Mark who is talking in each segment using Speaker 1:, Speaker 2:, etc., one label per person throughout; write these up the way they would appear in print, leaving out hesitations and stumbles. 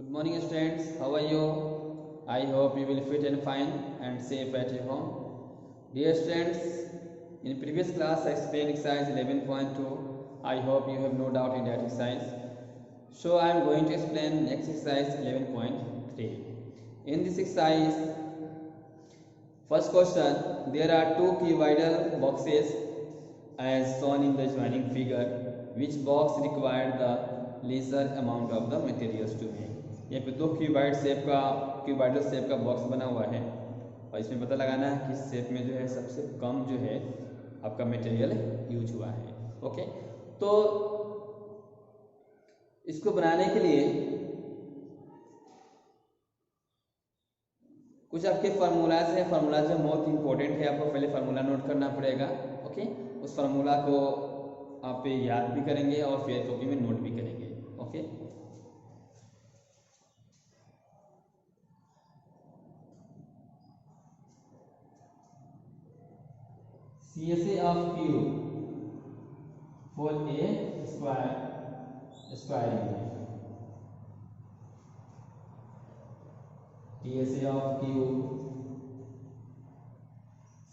Speaker 1: Good morning students, how are you? I hope you will fit and fine and safe at your home. Dear students, in previous class I explained exercise 11.2. I hope you have no doubt in that exercise. So I am going to explain next exercise 11.3. In this exercise, first question, there are two cuboidal boxes as shown in the joining figure. Which box required the lesser amount of the materials to make? यहाँ पे दो cuboidal shape का box बना हुआ है और इसमें पता लगाना है किस शेप में जो है सबसे कम जो है आपका मटेरियल यूज हुआ है। ओके, तो इसको बनाने के लिए कुछ आपके फार्मूलाज है। फार्मूला जो बहुत इंपॉर्टेंट है, आपको पहले फार्मूला नोट करना पड़ेगा। ओके, उस फार्मूला को आप याद भी करेंगे और फिर कॉपी में नोट भी करेंगे। Okay, CSA of Q for a square unit, TSA of Q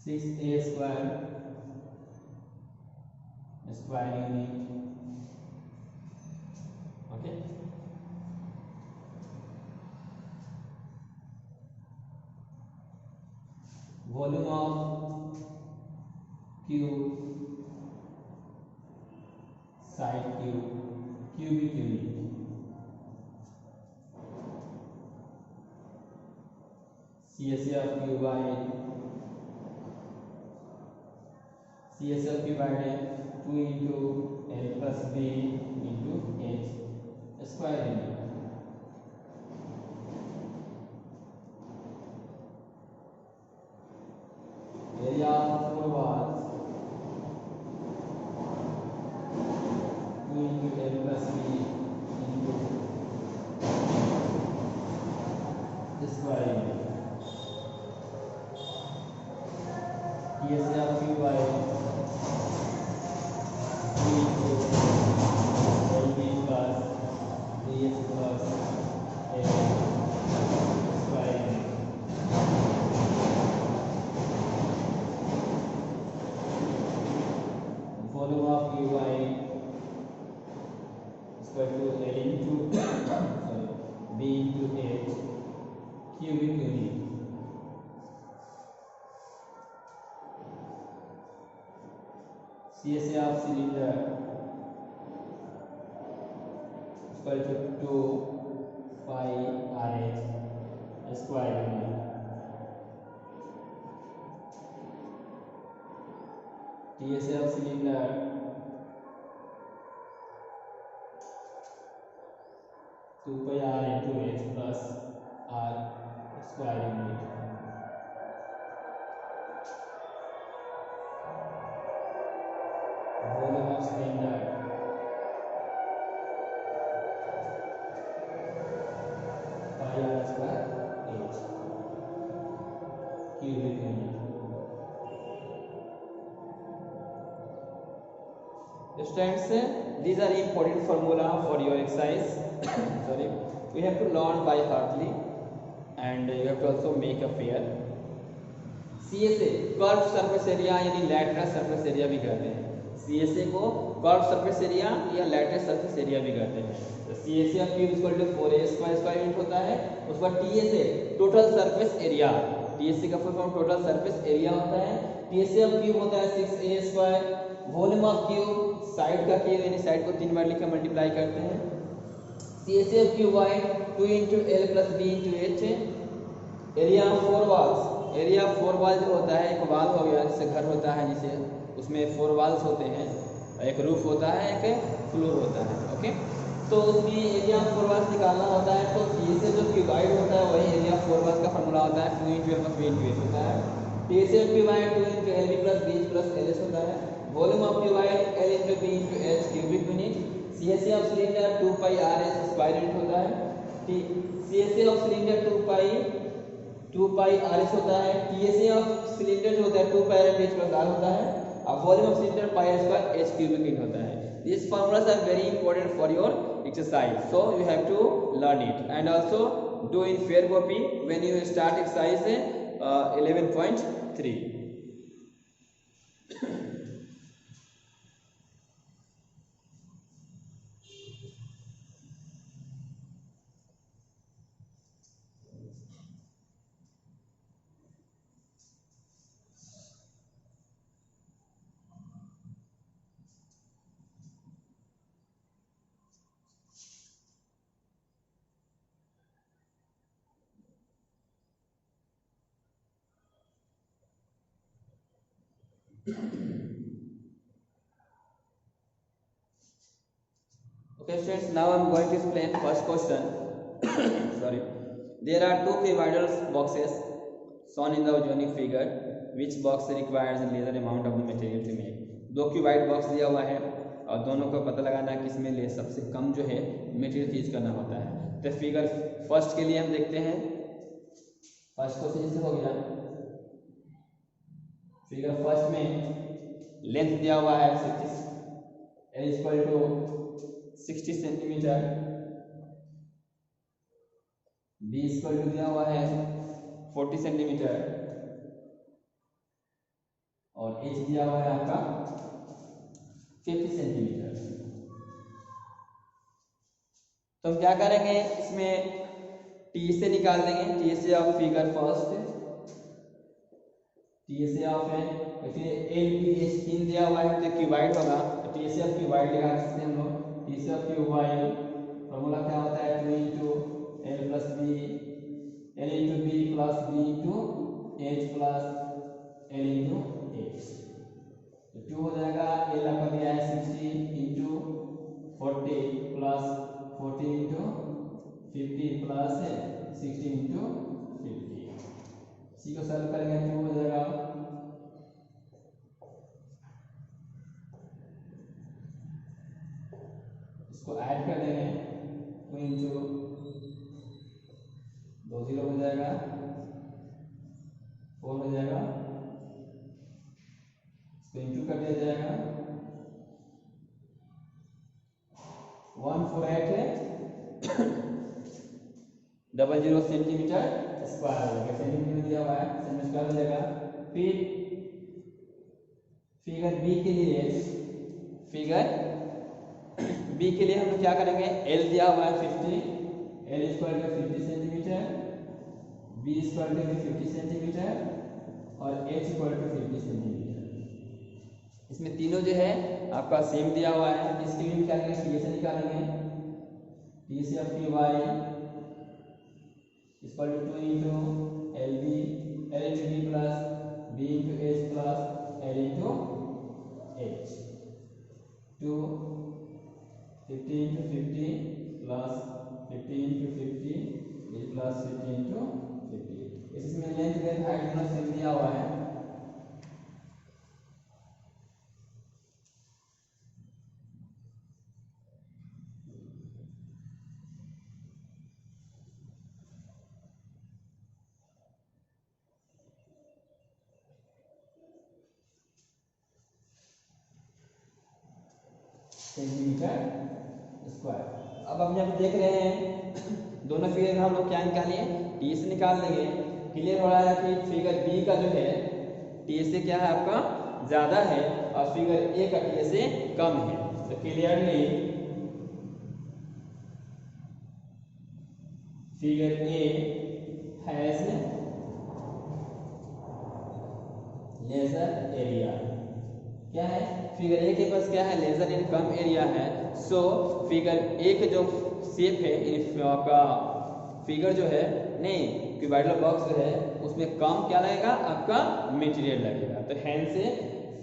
Speaker 1: 6a square unit. Okay, volume of Q side Q cubic unit. CSA of Q by CSA of Q by 2 into L plus B into H square unit. Area of 4 walls 2 into L plus B into square unit. TSA of Q by 2 into LB plus DS plus A square unit. Volume of Q by equal to L into B into H cubic unit. CSA of cylinder equal to 2 pi RH square unit. TSA of cylinder 2 pi R into H plus R square unit. Volume of cylinder pi R square H cubic unit. Students, these are important formula for your exercise. Sorry, we have to learn by heartly and you have to also make a pair. CSA curve surface area यानी lateral surface area भी कहते हैं। CSA को curve surface area या lateral surface area भी कहते हैं। तो CSA of Q equal to 4a square unit होता है। उसके बाद TSA total surface area, TSA का full form total surface area होता है। TSA of Q होता है 6a square. Volume of Q side का Q यानी साइड को 3 बार लिखकर मल्टीप्लाई करते हैं। CSA of Q by 2 into L plus B into H। Area of 4 walls, area of 4 wall जो होता है, एक वाल हो गया जैसे घर होता है, जिसे उसमें 4 वॉल्स होते हैं, एक रूफ होता है, एक फ्लोर होता है। ओके, तो उसमें एरिया ऑफ 4 वॉल्स निकालना होता है। तो TSA जो क्यूबाइड होता है वही एरिया ऑफ 4 वॉल्स का फॉर्मूला होता है 2 into L plus B into H होता है। TSA of Q by 2 into LB plus B plus LS होता है। Volume of Q by L into B into H cubic unit। CSA of cylinder 2 pi RS square unit होता है। CSA of cylinder 2 pi RS होता है। TSA of cylinder जो होता है 2 pi RS plus R होता है। अब volume of cylinder pi r square H cubic unit होता है। These formulas are very important for your exercise, so you have to learn it and also do in fair copy when you start exercise 11.3. Okay students, now I am going to explain first question. Sorry. There are two pyramidal boxes shown in the ozonic figure. Which box requires lesser amount of the material to make? दो cuboid box दिया हुआ है और दोनों को पता लगाना है किसमें ले सबसे कम जो है मटेरियल यूज करना होता है। तो फिगर फर्स्ट के लिए हम देखते हैं। फर्स्ट क्वेश्चन इससे हो गया। फिगर फर्स्ट में लेंथ दिया हुआ है 60 सेंटीमीटर, बी स्क्वायर दिया हुआ है 40 सेंटीमीटर और एच दिया हुआ है आपका 50 सेंटीमीटर। तो हम क्या करेंगे, इसमें टी से निकाल देंगे। टी से ऑफ फिगर फर्स्ट, टी से ऑफ है फिर एल पी एच 3 दिया हुआ है तो क्यूबाइड होगा, तो टी से ऑफ क्यूबाइड लगा सकते हैं हम लोग। टी से ऑफ क्यूबाइड फॉर्मूला क्या होता है 2 into L plus B, L into B plus B into H plus L into H. तो 2 हो जाएगा, एल आपका दिया है 60 into 40 plus 40 into 50 plus 60 into 50। इसी को सॉल्व करेंगे 2 हो जाएगा, इसको ऐड कर देंगे 2 इंटू 2 0 हो जाएगा 4 हो जाएगा, इसको इंटू कर दिया जाएगा 148 है 00 सेंटीमीटर स्क्वायर हो जाएगा। सेंटीमीटर दिया हुआ है सेंटीमीटर स्क्वायर हो जाएगा। फिर फिगर बी के लिए, फिगर बी के लिए हम क्या करेंगे, एल दिया हुआ है 50, एल स्क्वायर का 50 सेंटीमीटर, बी स्क्वायर का 50 सेंटीमीटर और एच स्क्वायर का 50 सेंटीमीटर। इसमें तीनों जो है आपका सेम दिया हुआ है। इसके लिए क्या करेंगे, टी से निकालेंगे, टी से ऑफ क्यू वाई equal to 2 into L B, L into B plus B into H plus L into H. 2 50 into 50 plus 50 into 50 plus 50 into 50। इसमें लेंथ विड्थ हाइट दोनों सेम दिया हुआ है। Centimetre square. अब हम जब देख रहे हैं दोनों फिगर हम लोग क्या निकालिए, टी से निकाल देंगे। क्लियर हो रहा है कि फिगर बी का जो है टी से क्या है आपका ज्यादा है और फिगर ए का टी से कम है। तो clearly figure A has lesser area. क्या है, फिगर ए के पास क्या है, लेजर इन कम एरिया है। सो फिगर ए के जो शेप है आपका फिगर जो है नहीं क्यूबाइडल बॉक्स जो है उसमें कम क्या लगेगा आपका मटेरियल लगेगा। तो hence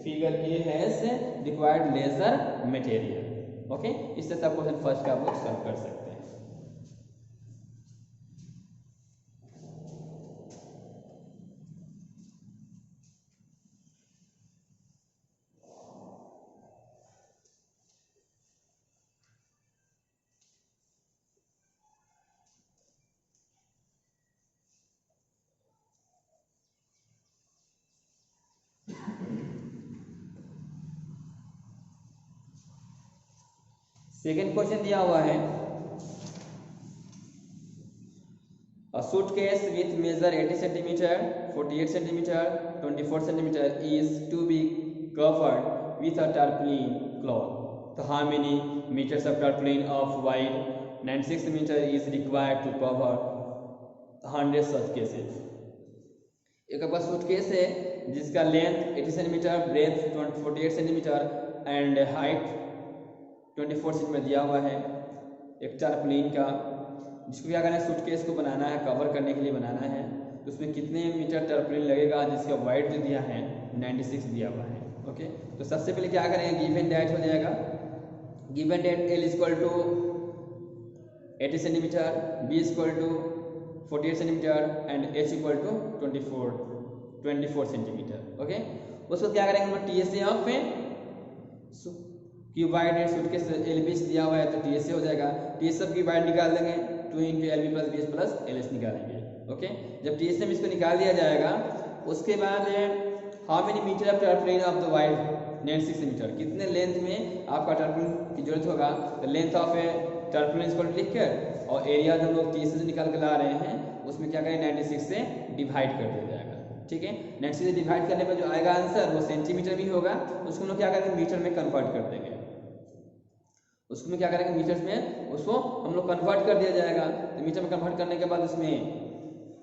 Speaker 1: figure A has required lesser material. Okay, इससे सब क्वेश्चन फर्स्ट का आप लोग सॉल्व कर सकते हैं। सेकेंड क्वेश्चन दिया हुआ है A suitcase with measure 80 centimeter, 48 centimeter, 24 centimeter is to be covered with a tarpaulin cloth. So how many meters of tarpaulin of wide 96 centimeter is required to cover 100 suitcases? एक आपका suitcase है जिसका length 80 centimetre, breadth 48 centimetre and height 24 centimetre दिया हुआ है एक टारपालिन का, जिसको क्या करना है, सूटकेस को बनाना है, कवर करने के लिए बनाना है। तो उसमें कितने मीटर टारपालिन लगेगा, जिसका वाइड जो दिया है 96 दिया हुआ है। ओके, तो सबसे पहले क्या करेंगे, गिवन डेट हो जाएगा, given data L equal to 80 centimetre, B equal to 48 centimetre and H equal to 24 centimetre. Okay, उसको क्या करेंगे हम लोग, TSA of cuboid suitcase LB दिया हुआ है तो TSA हो जाएगा, TSA ऑफ क्यूबाइड निकाल देंगे 2 into LB plus BS plus LS निकालेंगे। ओके, जब TSA में इसको निकाल दिया जाएगा उसके बाद how many metre of tarpaulin of the wide 96 centimetre, कितने लेंथ में आपका टारपालिन की जरूरत होगा, तो लेंथ ऑफ टारपालिन इसको लिख कर और एरिया जो लोग TSA से निकाल कर ला रहे हैं उसमें क्या करें 96 से डिवाइड कर दिया जाएगा। ठीक है, 96 से डिवाइड करने पर जो आएगा आंसर वो सेंटीमीटर भी होगा, उसको हम लोग क्या करेंगे मीटर में कन्वर्ट कर देंगे, उसको में क्या करेंगे मीटर्स में उसको हम लोग कन्वर्ट कर दिया जाएगा। तो मीटर में कन्वर्ट करने के बाद उसमें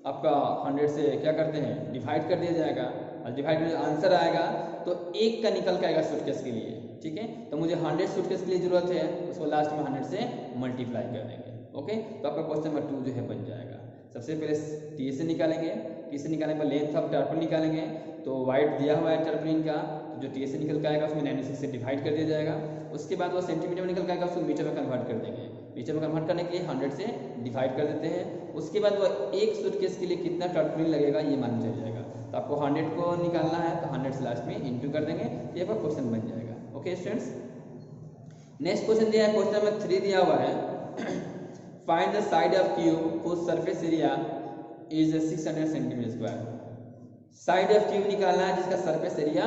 Speaker 1: आपका 100 से क्या करते हैं डिवाइड कर दिया जाएगा, और डिवाइड में आंसर आएगा तो एक का निकल के आएगा सूटकेस के लिए। ठीक है, तो मुझे 100 सूटकेस के लिए जरूरत है, उसको लास्ट में 100 से मल्टीप्लाई कर देंगे। ओके, तो आपका क्वेश्चन नंबर 2 जो है बन जाएगा। सबसे पहले TSA निकालेंगे, TSA निकालने पर लेंथ ऑफ टारपालिन निकालेंगे, तो वाइड दिया हुआ है टारपालिन का, तो जो TSA निकल के आएगा उसमें 96 से डिवाइड कर दिया जाएगा। उसके बाद वो सेंटीमीटर में निकल के आएगा, उसको मीटर में कन्वर्ट कर देंगे, मीटर में कन्वर्ट करने के लिए 100 से डिवाइड कर देते हैं। उसके बाद वो एक सूटकेस के लिए कितना टारपालिन लगेगा ये मालूम चल जाएगा। तो आपको 100 को निकालना है तो 100 से लास्ट में इंटू कर देंगे, ये आपका क्वेश्चन बन जाएगा। ओके स्टूडेंट्स, नेक्स्ट क्वेश्चन दिया है, क्वेश्चन नंबर 3 दिया हुआ है find the side of cube whose surface area is 600 centimetre square. Side of cube निकालना है जिसका सरफेस एरिया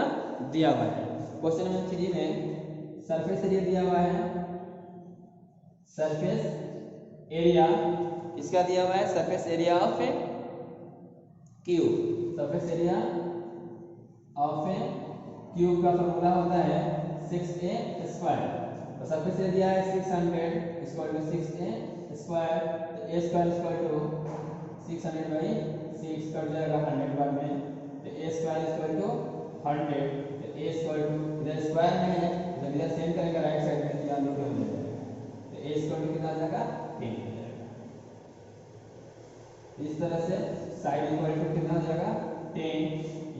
Speaker 1: दिया हुआ है। क्वेश्चन नंबर 3 में सरफेस एरिया दिया हुआ है, सरफेस एरिया इसका दिया हुआ है, surface area of a cube, surface area of a cube का फॉर्मूला होता है 6a स्क्वायर। तो सरफेस एरिया है 600 इक्वल टू 6a स्क्वायर, तो a square equal to 600 by 6 cut जाएगा 100 बार में, तो a स्क्वायर इक्वल टू 100, तो a इक्वल टू इधर स्क्वायर में है, जब इधर सेम करेंगे राइट साइड में तो यहाँ लोग हो जाएगा, तो a इक्वल टू कितना आ जाएगा 10 हो जाएगा। इस तरह से साइड इक्वल टू कितना हो जाएगा 10,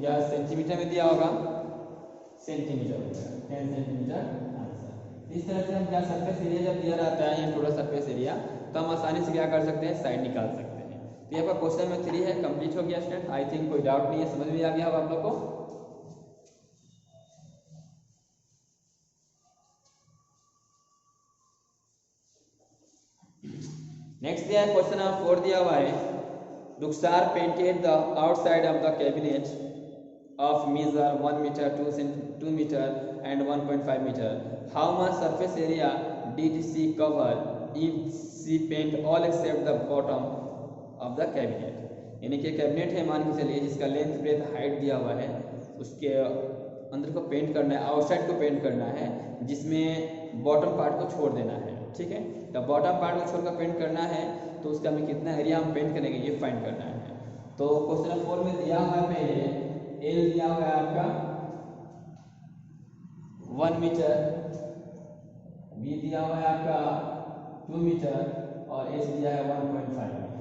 Speaker 1: या सेंटीमीटर में दिया होगा सेंटीमीटर हो जाएगा 10 सेंटीमीटर आंसर। इस तरह से हम क्या सरफेस एरिया जब दिया रहता है ये टोटल सरफेस एरिया, तो हम आसानी से क्या कर सकते हैं साइड निकाल सकते हैं। तो ये आपका क्वेश्चन नंबर 3 है, कंप्लीट हो गया स्टूडेंट। आई थिंक कोई डाउट नहीं है, समझ में आ गया होगा आप लोग को। नेक्स्ट दिया है क्वेश्चन नंबर 4 दिया हुआ है, Rukhsar painted the outside of the cabinet of measure 1 meter, 2 meter and 1.5 meter. How much surface area did she cover if she paint all except the bottom of the cabinet? यानी कि cabinet है मान के चलिए जिसका लेंथ ब्रेथ हाइट दिया हुआ है, उसके अंदर को पेंट करना है, आउटसाइड को पेंट करना है, जिसमें बॉटम पार्ट को छोड़ देना है। ठीक है, तो बॉटम पार्ट को छोड़कर पेंट करना है, तो उसका हमें कितना एरिया हम पेंट करेंगे ये फाइंड करना है। तो क्वेश्चन नंबर 4 में दिया हुआ है, पहले L दिया हुआ है आपका 1 मीटर, B दिया हुआ है आपका 2 मीटर और H दिया है 1.5 मीटर।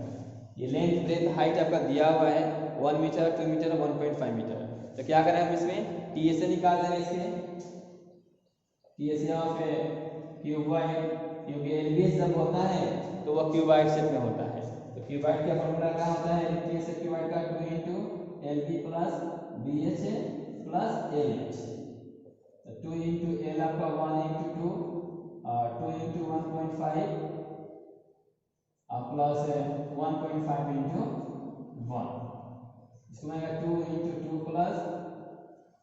Speaker 1: ये लेंथ ब्रेथ हाइट आपका दिया हुआ है 1 मीटर, 2 मीटर और 1.5 मीटर। तो क्या करें हम इसमें TSA निकाल देंगे, इसके TSA ऑफ क्यूबाइड, क्योंकि LB जब होता है तो वह क्यूबाइड शेप में होता है। तो क्यूबाइड का फॉर्मूला क्या होता है, TSA क्यूबाइड का 2 into LB plus BH plus LH, तो 2 इंटू L आपका 1 इंटू 2 इंटू 1.5 प्लस 1.5 इंटू 1, इसको आएगा 2 इंटू 2 प्लस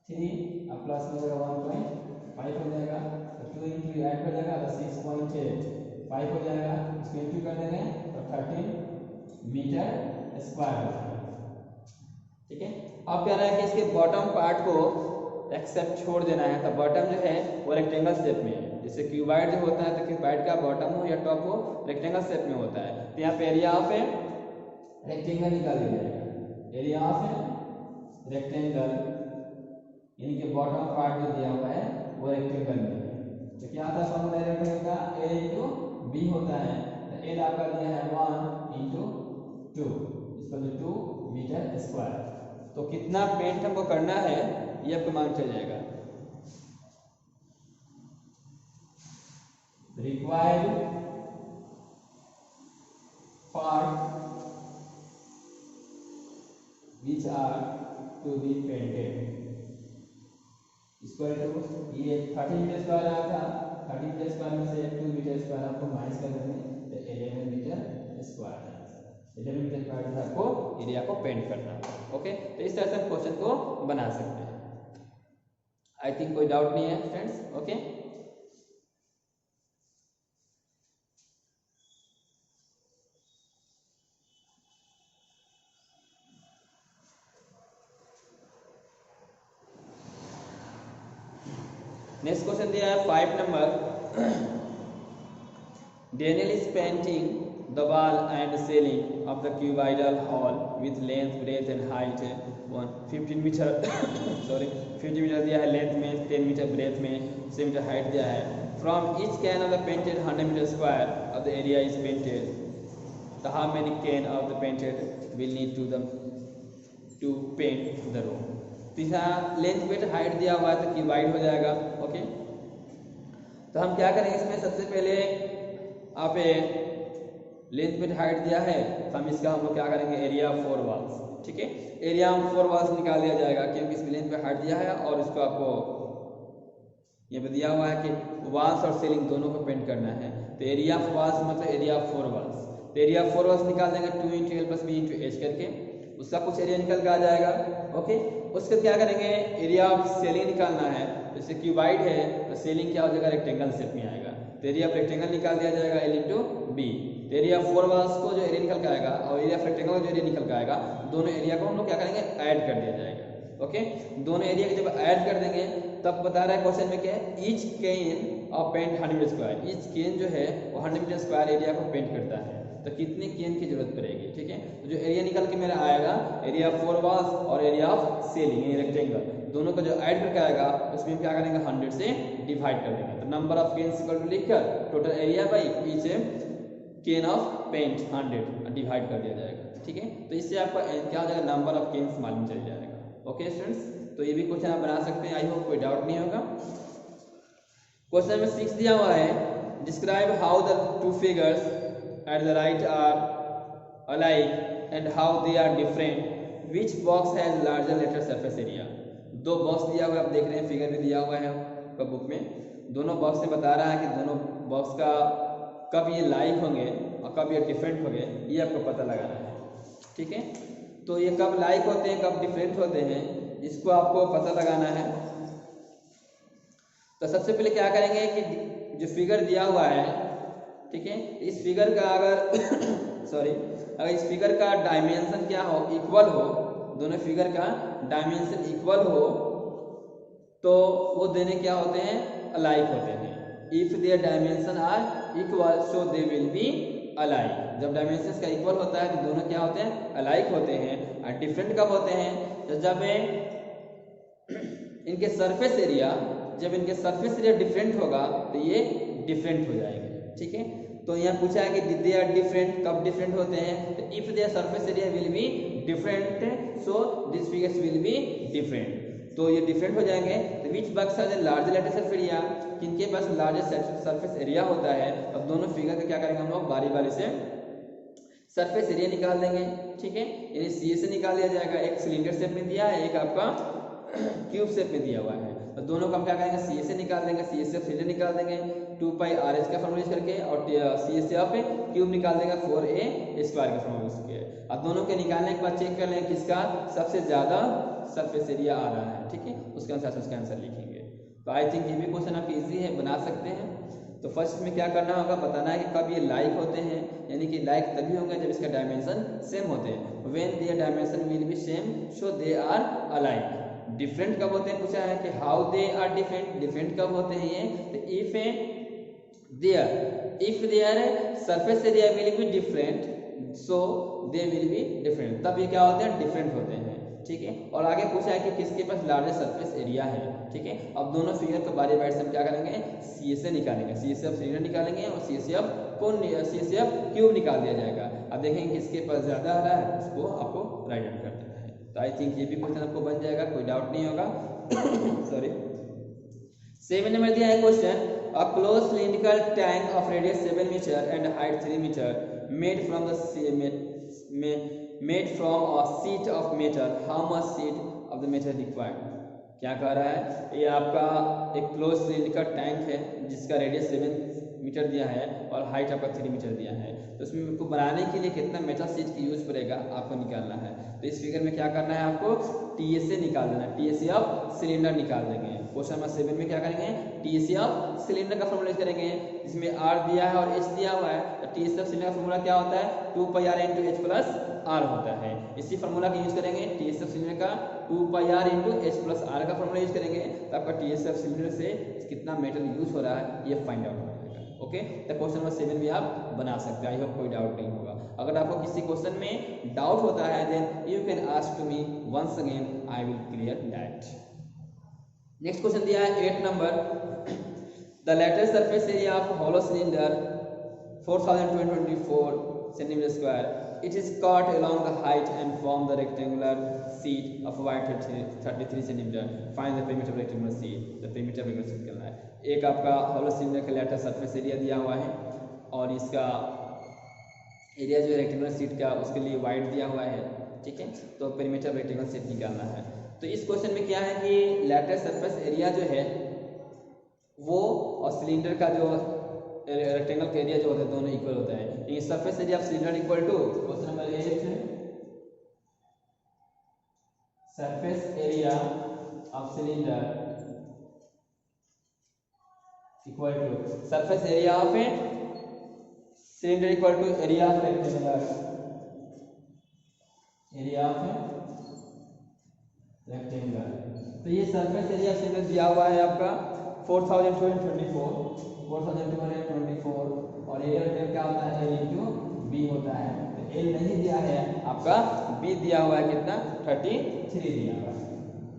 Speaker 1: 3 प्लस हो जाएगा 1.5 हो जाएगा, तो 2 इंटू ऐड कर जाएगा तो 6.5 6.5 हो जाएगा, इसको इंटू कर देंगे तो 13 मीटर स्क्वायर। ठीक है, अब क्या है कि इसके बॉटम पार्ट को एक्सेप्ट छोड़ देना है, तो बॉटम जो है वो रेक्टेंगल शेप में है। जैसे क्यूबाइड जो होता है तो क्यूबाइड का बॉटम हो या टॉप हो रेक्टेंगल शेप में होता है, तो यहाँ पे एरिया ऑफ है रेक्टेंगल निकाल दिया जाएगा। एरिया ऑफ रेक्टेंगल यानी कि बॉटम पार्ट जो दिया हुआ है वो रेक्टेंगल में है, तो क्या आता है फॉर्मूला रेक्टेंगल का, a इंटू बी होता है, तो a आपका दिया है 1 into 2 equal to 2 metre square. तो कितना पेंट हमको करना है ये आपको मालूम चल जाएगा। Required part which are to be painted square two, ये 30 मीटर स्क्वायर आया था, 30 मीटर स्क्वायर में से 2 मीटर स्क्वायर आपको माइनस कर देंगे तो 11 मीटर स्क्वायर, 11 मीटर स्क्वायर आपको एरिया को पेंट करना है। ओके, तो इस तरह से हम क्वेश्चन को बना सकते हैं। आई थिंक कोई डाउट नहीं है फ्रेंड्स। ओके, नेक्स्ट क्वेश्चन दिया है 5 number. Daniel is painting the wall and ceiling of the cuboidal hall with length, breadth and height 15 metre sorry 50 metre दिया है लेंथ में, 10 मीटर ब्रेथ में, 6 मीटर हाइट दिया है। From each can of the painted 100 meter square of the area is painted. So how many can of the painted will need to paint the room? तो यहाँ length breadth height दिया हुआ है तो cuboid हो जाएगा। ओके, तो हम क्या करेंगे इसमें, सबसे पहले आप लेंथ ब्रेथ हाइट दिया है तो हम इसका हम लोग क्या करेंगे एरिया ऑफ 4 वॉल्स। ठीक है, एरिया ऑफ 4 वॉल्स निकाल दिया जाएगा क्योंकि इसमें लेंथ ब्रेथ हाइट दिया है और इसको आपको ये भी दिया हुआ है कि वॉल्स और सीलिंग दोनों को पेंट करना है। तो एरिया ऑफ वॉल्स मतलब एरिया ऑफ 4 वॉल्स, तो एरिया ऑफ 4 वॉल्स निकाल देंगे 2 into L plus B into H करके, उसका कुछ एरिया निकल के आ जाएगा। ओके, उसके क्या करेंगे एरिया ऑफ सीलिंग निकालना है, जैसे क्यूबाइड है तो सीलिंग क्या हो जाएगा रेक्टेंगल शेप में आएगा, तो एरिया ऑफ रेक्टेंगल निकाल दिया जाएगा एल इंटू बी। तो एरिया ऑफ 4 वॉल्स को जो एरिया निकल के आएगा और एरिया ऑफ रेक्टेंगल जो एरिया निकल के आएगा, दोनों एरिया को हम लोग क्या करेंगे ऐड कर दिया जाएगा। ओके, दोनों एरिया को जब ऐड कर देंगे तब बता रहा है क्वेश्चन में क्या है, each can of paint 100 metre square, each can जो है वो 100 मीटर स्क्वायर एरिया को पेंट करता है, तो कितने केन की जरूरत पड़ेगी। ठीक है, तो जो एरिया निकल के मेरा आएगा एरिया ऑफ 4 वॉल्स और एरिया ऑफ सीलिंग यानी रेक्टेंगल, दोनों को जो ऐड करके आएगा उसमें क्या करेंगे 100 से डिवाइड कर देंगे, तो number of cans equal to लिखकर total area by each can of paint 100 divide कर दिया जाएगा। ठीक है, तो इससे आपका क्या हो जाएगा नंबर ऑफ केन्स मालूम चल जाएगा। ओके स्टूडेंट्स, तो ये भी क्वेश्चन आप बना सकते हैं, आई होप कोई डाउट नहीं होगा। क्वेश्चन में 6 दिया हुआ है, describe how the two figures at the right are alike and how they are different, which box has larger letter surface area। दो बॉक्स दिया हुआ है, आप देख रहे हैं फिगर भी दिया हुआ है आपका बुक में, दोनों बॉक्स से बता रहा है कि दोनों बॉक्स का कब ये लाइक होंगे और कब ये डिफरेंट होंगे, ये आपको पता लगाना है। ठीक है, तो ये कब लाइक होते हैं कब डिफरेंट होते हैं इसको आपको पता लगाना है। तो सबसे पहले क्या करेंगे कि जो फिगर दिया हुआ है, ठीक है, इस फिगर का अगर सॉरी अगर इस फिगर का डायमेंशन क्या हो इक्वल हो, दोनों फिगर का डायमेंशन इक्वल हो तो वो देने क्या होते हैं अलाइक होते हैं। If their dimension are equal so they will be alike, जब डायमेंशन का इक्वल होता है तो दोनों क्या होते हैं अलाइक होते हैं। और डिफरेंट कब होते हैं, तो जब इनके सरफेस एरिया डिफरेंट होगा तो ये डिफरेंट हो जाएंगे। ठीक है, तो यहाँ पूछा है कि दे आर डिफरेंट, कब डिफरेंट होते हैं, तो if their surface area will be different so this figures will be different, तो ये डिफरेंट हो जाएंगे। तो which box has larger lateral surface area, किनके पास लार्जर सरफेस एरिया होता है। अब दोनों फिगर का क्या करेंगे हम लोग बारी बारी से सरफेस एरिया निकाल देंगे। ठीक है, यानी सी से निकाल दिया जाएगा, एक सिलेंडर शेप में दिया है एक आपका क्यूब शेप में दिया हुआ है, तो दोनों का हम क्या करेंगे सी से निकाल देंगे, सी से सिलेंडर निकाल देंगे 2πr(h) का फॉर्मूला यूज करके, और सी से आप क्यूब निकाल देगा 4a² का फॉर्मूला यूज करके। अब दोनों के निकालने के बाद चेक कर लें किसका सबसे ज्यादा सरफेस एरिया आ रहा है। ठीक है, उसके अनुसार से उसका आंसर लिखेंगे। तो आई थिंक ये भी क्वेश्चन आप इजी है, बना सकते हैं। तो फर्स्ट में क्या करना होगा, बताना है कि कब ये लाइक होते हैं, यानी कि लाइक तभी होंगे जब इसका डायमेंशन सेम होते हैं। When their dimension will be same so they are alike. Different कब होते हैं पूछा है कि how they are different, different कब होते हैं ये, तो if their surface area will be different so they will be different, तब ये क्या होते हैं, डिफरेंट होते हैं, ठीक है। और आगे पूछा है कि किसके पास लार्जेस्ट सरफेस एरिया है, ठीक है। अब दोनों फिगर को बारी बारी से हम क्या करेंगे, सी से निकालेंगे, सी से सिलेंडर निकालेंगे और सी से क्यूब निकाल दिया जाएगा। अब देखेंगे किसके पास ज्यादा आ रहा है, उसको आपको राइट हैंड कर देना है। तो आई थिंक ये भी क्वेश्चन आपको बन जाएगा, कोई डाउट नहीं होगा। सॉरी 7 नंबर दिया है question, a close cylindrical tank of radius 7 metre and height 3 metre made from a sheet of metal, how much sheet of the metal required। क्या कह रहा है, ये आपका एक क्लोज सिलिंड्रिकल टैंक है जिसका रेडियस 7 मीटर दिया है और हाइट आपका 3 मीटर दिया है। तो इसमें को बनाने के लिए कितना मेटल शीट की यूज पड़ेगा आपको निकालना है। तो इस फिगर में क्या करना है, आपको टीएसए निकाल देना है, टीएसए ऑफ सिलेंडर निकाल देंगे। क्वेश्चन नंबर 7 में क्या करेंगे, टीएसए ऑफ सिलेंडर का फॉर्मूला यूज करेंगे, जिसमें आर दिया है और एच दिया हुआ है। तो टीएसए ऑफ सिलेंडर का फॉर्मूला क्या होता है, 2 pi R into H plus R होता है। इसी फॉर्मूला का यूज करेंगे, टीएसए ऑफ सिलेंडर का 2 pi R into H plus R का फॉर्मूला यूज करेंगे, तो आपका टीएसए ऑफ सिलेंडर से कितना मेटल यूज हो रहा है ये फाइंड आउट हो जाएगा। ओके, तो क्वेश्चन नंबर 7 भी आप बना सकते हैं, आई होप कोई डाउट नहीं होगा। अगर आपको किसी क्वेश्चन में डाउट होता है then you can ask to me once again, I will clear that. Next question दिया है 8 number, the latest surface area of hollow cylinder 4224 centimeter square, it is cut along the height and form the rectangular sheet of wide 33 centimeter, find the perimeter of rectangular sheet, the perimeter of rectangular sheet करना है। एक आपका hollow cylinder का latest surface area दिया हुआ है और इसका एरिया जो है रेक्टेंगुलर शीट का उसके लिए वाइड दिया हुआ है, ठीक है। तो पेरीमीटर ऑफ रेक्टेंगुलर शीट निकालना है। तो इस क्वेश्चन में क्या है कि लेटेस्ट सरफेस एरिया जो है वो और सिलेंडर का जो रेक्टेंगल का एरिया जो होता है दोनों इक्वल होता है। ये surface area of cylinder equal to, question number 8 surface area of cylinder equal to surface area of cylinder equal to area of rectangular, area of rectangular. तो ये सरफेस एरिया ऑफ सिलेंडर दिया हुआ है आपका 4224 और एरिया रेक्टेंगल क्या होता है, L इंटू बी होता है। तो L नहीं दिया है आपका, B दिया हुआ है कितना 33 दिया हुआ है,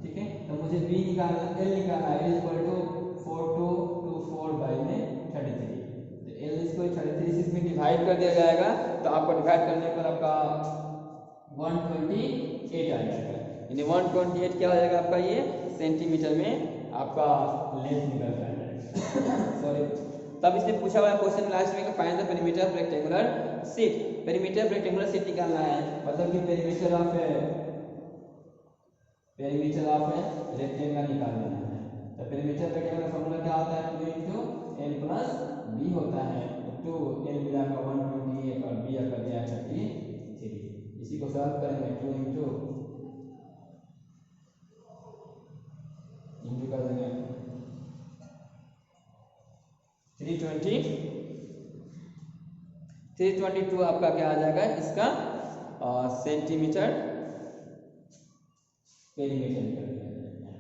Speaker 1: ठीक है। तो मुझे B निकालना, L निकालना है, L इक्वल टू 4224 बाई में 33। तो L इसको 33 इसमें डिवाइड कर दिया जाएगा, तो आपको डिवाइड करने पर आपका 128 आ जाएगा। यानी 128 क्या हो जाएगा आपका, ये सेंटीमीटर में आपका लेंथ निकल जाएगा। सॉरी, तब इसने पूछा हुआ क्वेश्चन लास्ट में find the perimeter of rectangular sheet. Perimeter of rectangular sheet निकालना है, मतलब कि पेरीमीटर ऑफ रेक्टेंगल निकालना है। तो पेरीमीटर ऑफ रेक्टेंगल का फॉर्मूला क्या होता है, 2 इंटू एल प्लस बी होता है। 2 एल मिला का 128 और बी का दिया 33। इसी को सॉल्व करेंगे, 2 इंटू कर देंगे 322 आपका क्या आ जाएगा इसका सेंटीमीटर पेरीमीटर निकल गया।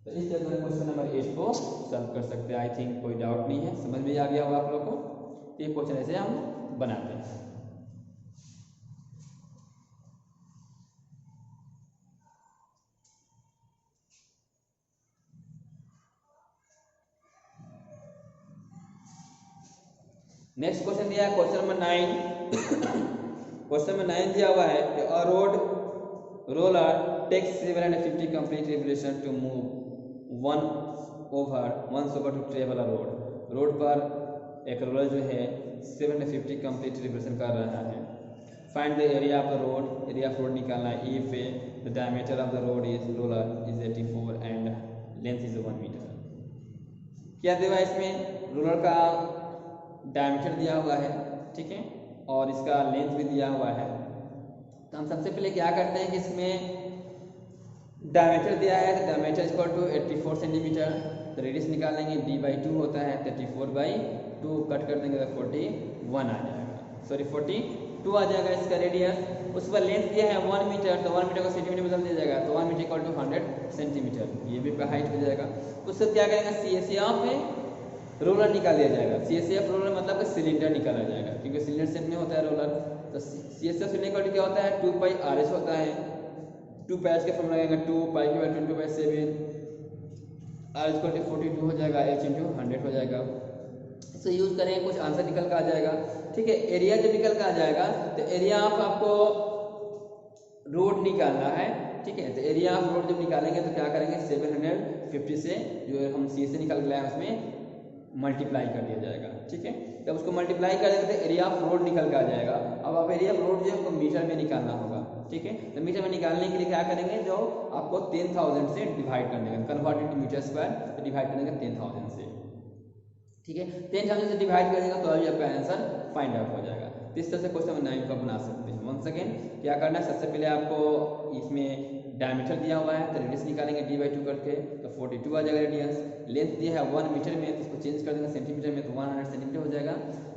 Speaker 1: तो इस तरह क्वेश्चन नंबर 8 को सॉल्व कर सकते हैं। आई थिंक कोई डाउट नहीं है, समझ में आ गया होगा आप लोग को। ये क्वेश्चन ऐसे हम बनाते हैं। नेक्स्ट क्वेश्चन दिया है क्वेश्चन नंबर 9। क्वेश्चन नंबर 9 दिया हुआ है कि a roller takes 750 complete revolution to move 1/1 to travel a road पर एक रोलर जो है 750 कंप्लीट रिवोल्यूशन कर रहा है। Find the area of the road, area of road निकालना है। If the diameter of the road is roller is 84 and length is 1 metre. क्या दिया है इसमें, रोलर का डायमीटर दिया हुआ है, ठीक है, और इसका लेंथ भी दिया हुआ है। तो हम सबसे पहले क्या करते हैं कि इसमें डायमीटर दिया है, तो डायमीटर इक्वल टू 84 सेंटीमीटर। तो रेडियस निकालेंगे, d/2 होता है 34/8 2 कट कर देंगे तो 41 आ जाएगा, सॉरी 42 आ जाएगा इसका रेडियस। उस पर लेंथ दिया है 1 मीटर, तो 1 मीटर को सेंटीमीटर बदल दिया जाएगा, तो 1 मीटर इक्वल टू 100 सेंटीमीटर, ये भी हाइट हो जाएगा। उससे क्या करेंगे, CSE ऑफ रोलर निकाल दिया जाएगा। CSE ऑफ रोलर मतलब सिलेंडर निकाला जाएगा, क्योंकि सिलेंडर शेप में होता है रोलर। तो CSE ऑफ सिलेंडर क्या होता है, 2 पाई RS होता है। 2 पाई का फॉर्मूला लगेगा 2 पाई के बाद 22/7, R इक्वल टू 42 हो जाएगा, H इंटू 100 हो जाएगा। इसे यूज करेंगे, कुछ आंसर निकल कर आ जाएगा। ठीक है, एरिया जब निकल कर आ जाएगा तो एरिया ऑफ आपको रोड निकालना है। ठीक है, तो एरिया ऑफ रोड जब निकालेंगे तो क्या करेंगे, 750 से जो हम CSE निकल गया है उसमें मल्टीप्लाई कर दिया जाएगा। ठीक है, जब उसको मल्टीप्लाई कर देंगे तो एरिया ऑफ रोड निकल के आ जाएगा। अब आप एरिया ऑफ रोड जो है मीटर में निकालना होगा। ठीक है, तो मीटर में निकालने के लिए क्या करेंगे, जो आपको 10,000 से डिवाइड कर देंगे, कन्वर्ट इनटू मीटर स्क्वायर, तो डिवाइड कर देंगे 10,000 से। ठीक है, 10,000 से डिवाइड कर देंगे तो अभी आपका आंसर फाइंड आउट हो जाएगा। तो इस तरह से क्वेश्चन 9 का बना सकते हैं। वन सेकेंड, क्या करना है, सबसे पहले आपको इसमें डायमीटर दिया हुआ है तो रेडियस निकालेंगे d/2 करके, तो 42 आ जाएगा रेडियस। लेंथ दिया है 1 मीटर में, तो उसको चेंज कर देंगे सेंटीमीटर में, तो 100 सेंटीमीटर हो जाएगा।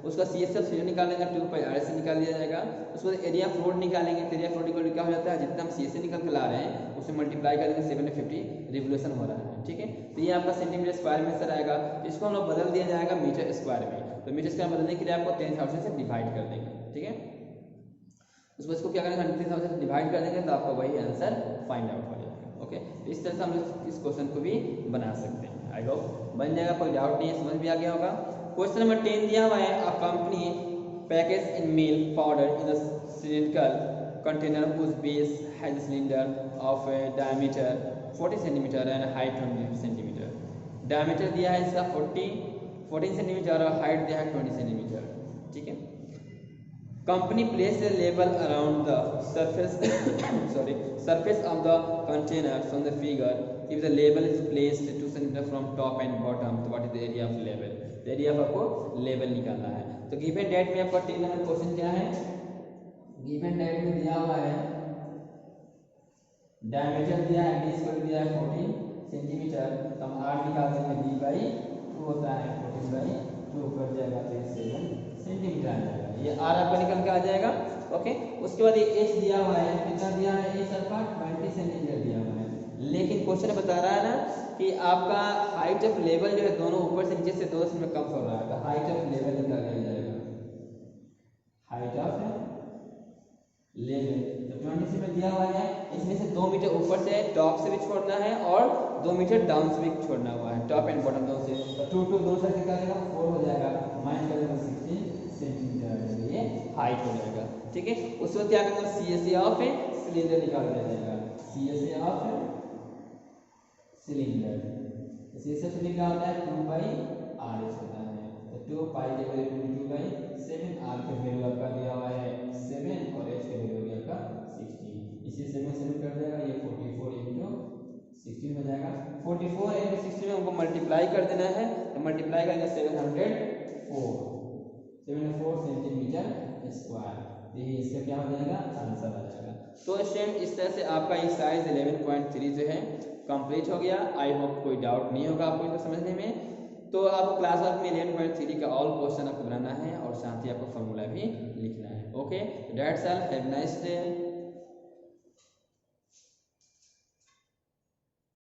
Speaker 1: उसका CSE ऑफ सिलेंडर निकालेंगे 2 पाई RS से निकाल दिया जाएगा। उसके बाद एरिया ऑफ रोड निकालेंगे, तो एरिया ऑफ रोड इक्वल क्या हो जाता है, जितना हम CSE निकल के ला रहे हैं उससे मल्टीप्लाई कर देंगे, 750 रिवोल्यूशन हो रहा है। ठीक है, तो ये आपका सेंटीमीटर स्क्वायर में सर आएगा। इसको हम लोग बदल दिया जाएगा मीटर स्क्वायर में, तो मीटर स्क्वायर बदलने के लिए आपको 10,000 से डिवाइड कर देंगे। ठीक है, उसको इसको क्या करेंगे, 100,000 से डिवाइड कर देंगे तो आपका वही आंसर फाइंड आउट हो जाएगा। ओके, इस तरह से हम लोग इस क्वेश्चन को भी बना सकते हैं। आई होप बन जाएगा, कोई डाउट नहीं है, समझ भी आ गया होगा। क्वेश्चन नंबर 10 दिया हुआ है, a company package in milk powder in a cylindrical container whose base has a cylinder of a diameter 40 cm and height 20 cm। Diameter दिया है इसका 14 सेंटीमीटर और हाइट दिया है 20 सेंटीमीटर। ठीक है, company place a label around the surface surface of the container on the figure। if the label is placed 2 cm from top and bottom, तो what is the area of label? Area of आपको level निकालना है। तो given date में आपका 10 number question क्या है, given date में दिया हुआ है डायमीटर दिया है, d स्क्वायर दिया है 14 सेंटीमीटर, तो हम r निकाल देंगे, d/2 होता है 14/2 कर जाएगा, तो 7 सेंटीमीटर आ जाएगा। ये r आपका निकल के आ जाएगा। ओके, उसके बाद ये h दिया हुआ है, कितना दिया है, h आपका 20 सेंटीमीटर दिया हुआ है। लेकिन क्वेश्चन बता रहा है ना कि आपका हाइट ऑफ लेवल जो है दोनों ऊपर से नीचे से 2 में कम हो रहा है, तो हाइट ऑफ लेवल निकाल दिया जाएगा। हाइट ऑफ लेवल तो 20 में दिया हुआ है, इसमें से 2 मीटर ऊपर से टॉप से भी छोड़ना है और 2 मीटर डाउन से भी छोड़ना हुआ है, टॉप एंड बॉटम दोनों से। तो 2 2 साइड निकालेगा 4 हो जाएगा, माइनस कर देगा 16 सेंटीमीटर, ये हाइट हो जाएगा। ठीक है, उसके बाद क्या करेंगे, CSE ऑफ सिलेंडर निकाल दिया जाएगा। CSE of cylinder, CSE of cylinder क्या होता है, 2 पाई RS होता है। तो 2 पाई के वैल्यू 22/7, R के वैल्यू आपका दिया हुआ है 7 और H के वैल्यू आपका 16। इसी 7 कर देगा, ये 44 इंटू 16 हो जाएगा। 44 इंटू 16 में हमको मल्टीप्लाई कर देना है, तो मल्टीप्लाई करेंगे 704 सेंटीमीटर स्क्वायर, ये इसका क्या हो जाएगा, आंसर आ जाएगा। तो स्टूडेंट इस तरह से आपका एक्सरसाइज 11.3 जो है कंप्लीट हो गया। आई होप कोई डाउट नहीं होगा आपको इसको समझने में। तो आपको क्लास वर्क में 11.3 का ऑल क्वेश्चन आपको बनाना है और साथ ही आपको फॉर्मूला भी लिखना है। Okay, that's all, have nice day.